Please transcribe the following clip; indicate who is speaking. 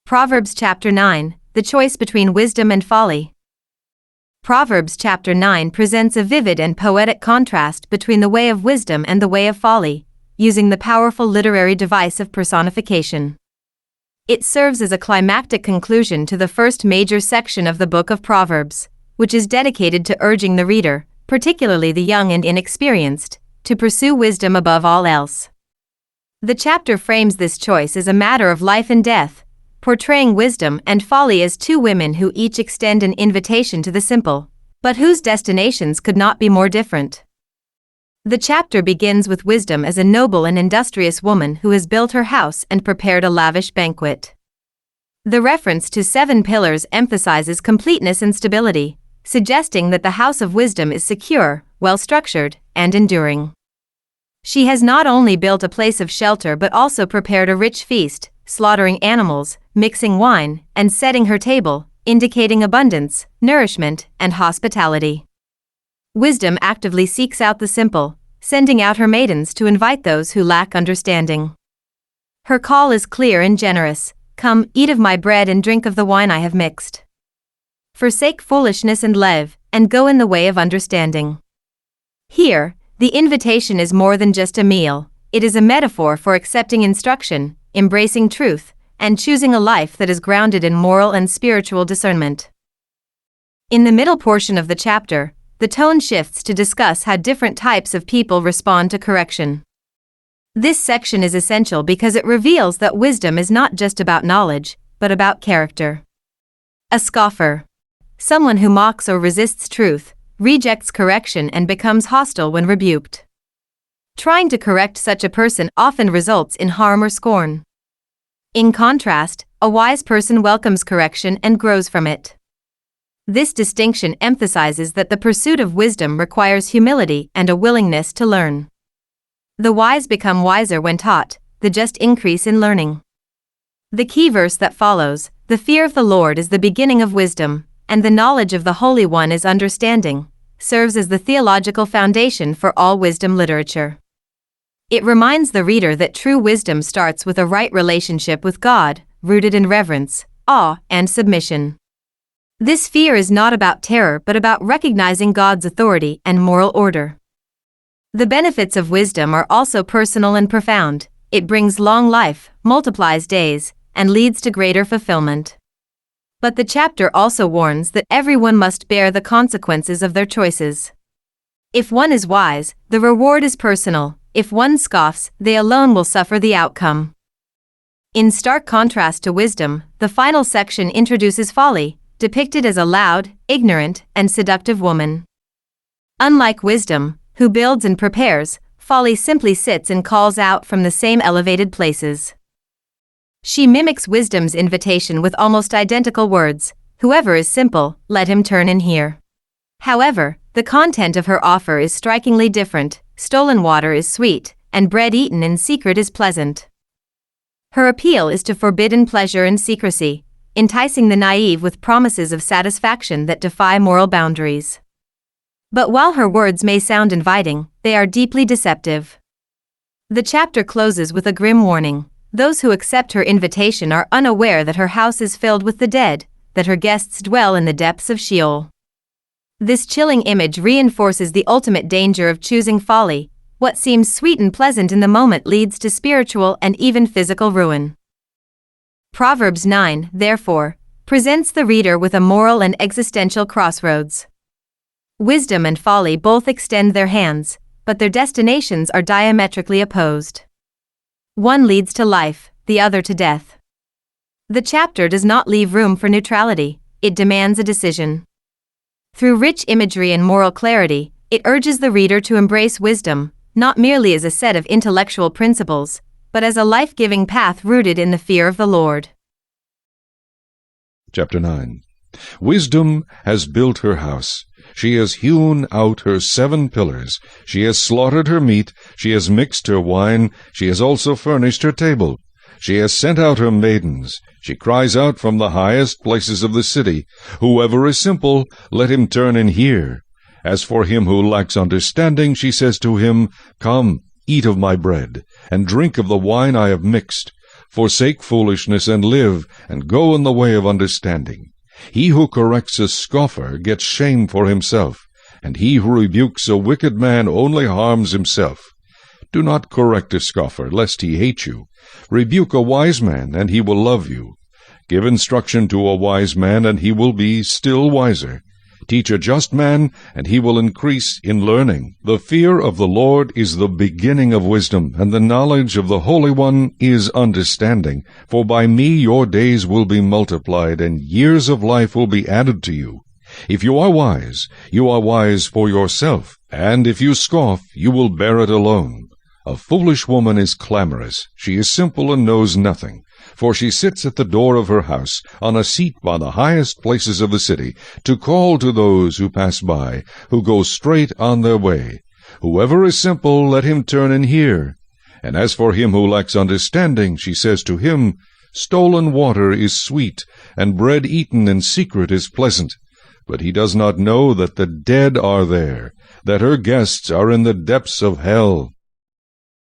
Speaker 1: Proverbs chapter 9, the choice between wisdom and folly. Proverbs chapter 9 presents a vivid and poetic contrast between the way of wisdom and the way of folly, using the powerful literary device of personification. It serves as a climactic conclusion to the first major section of the book of Proverbs, which is dedicated to urging the reader, particularly the young and inexperienced, to pursue wisdom above all else. The chapter frames this choice as a matter of life and death, portraying wisdom and folly as two women who each extend an invitation to the simple, but whose destinations could not be more different. The chapter begins with wisdom as a noble and industrious woman who has built her house and prepared a lavish banquet. The reference to 7 pillars emphasizes completeness and stability, suggesting that the house of wisdom is secure, well-structured, and enduring. She has not only built a place of shelter but also prepared a rich feast, slaughtering animals, mixing wine, and setting her table, indicating abundance, nourishment, and hospitality. Wisdom actively seeks out the simple, sending out her maidens to invite those who lack understanding. Her call is clear and generous: "Come, eat of my bread and drink of the wine I have mixed. Forsake foolishness and live, and go in the way of understanding." Here, the invitation is more than just a meal. It is a metaphor for accepting instruction, embracing truth, and choosing a life that is grounded in moral and spiritual discernment. In the middle portion of the chapter, the tone shifts to discuss how different types of people respond to correction. This section is essential because it reveals that wisdom is not just about knowledge, but about character. A scoffer, someone who mocks or resists truth, rejects correction and becomes hostile when rebuked. Trying to correct such a person often results in harm or scorn. In contrast, a wise person welcomes correction and grows from it. This distinction emphasizes that the pursuit of wisdom requires humility and a willingness to learn. The wise become wiser when taught, the just increase in learning. The key verse that follows, "The fear of the Lord is the beginning of wisdom, and the knowledge of the Holy One is understanding," serves as the theological foundation for all wisdom literature. It reminds the reader that true wisdom starts with a right relationship with God, rooted in reverence, awe, and submission. This fear is not about terror but about recognizing God's authority and moral order. The benefits of wisdom are also personal and profound. It brings long life, multiplies days, and leads to greater fulfillment. But the chapter also warns that everyone must bear the consequences of their choices. If one is wise, the reward is personal. If one scoffs, they alone will suffer the outcome. In stark contrast to wisdom, the final section introduces folly, depicted as a loud, ignorant, and seductive woman. Unlike wisdom, who builds and prepares, folly simply sits and calls out from the same elevated places. She mimics wisdom's invitation with almost identical words: "Whoever is simple, let him turn in here." However, the content of her offer is strikingly different. Stolen water is sweet, and bread eaten in secret is pleasant. Her appeal is to forbidden pleasure and secrecy, enticing the naive with promises of satisfaction that defy moral boundaries. But while her words may sound inviting, they are deeply deceptive. The chapter closes with a grim warning: those who accept her invitation are unaware that her house is filled with the dead, that her guests dwell in the depths of Sheol. This chilling image reinforces the ultimate danger of choosing folly. What seems sweet and pleasant in the moment leads to spiritual and even physical ruin. Proverbs 9, therefore, presents the reader with a moral and existential crossroads. Wisdom and folly both extend their hands, but their destinations are diametrically opposed. One leads to life, the other to death. The chapter does not leave room for neutrality, it demands a decision. Through rich imagery and moral clarity, it urges the reader to embrace wisdom, not merely as a set of intellectual principles, but as a life-giving path rooted in the fear of the Lord.
Speaker 2: Chapter 9. Wisdom has built her house. She has hewn out her 7 pillars. She has slaughtered her meat. She has mixed her wine. She has also furnished her table. She has sent out her maidens. She cries out from the highest places of the city, "Whoever is simple, let him turn and hear." As for him who lacks understanding, she says to him, "Come, eat of my bread, and drink of the wine I have mixed. Forsake foolishness and live, and go in the way of understanding. He who corrects a scoffer gets shame for himself, and he who rebukes a wicked man only harms himself. Do not correct a scoffer, lest he hate you. Rebuke a wise man, and he will love you. Give instruction to a wise man, and he will be still wiser. Teach a just man, and he will increase in learning. The fear of the Lord is the beginning of wisdom, and the knowledge of the Holy One is understanding. For by me your days will be multiplied, and years of life will be added to you. If you are wise for yourself, and if you scoff, you will bear it alone. A foolish woman is clamorous. She is simple and knows nothing. For she sits at the door of her house, on a seat by the highest places of the city, to call to those who pass by, who go straight on their way. Whoever is simple, let him turn and hear. And as for him who lacks understanding, she says to him, Stolen water is sweet, and bread eaten in secret is pleasant. But he does not know that the dead are there, that her guests are in the depths of hell.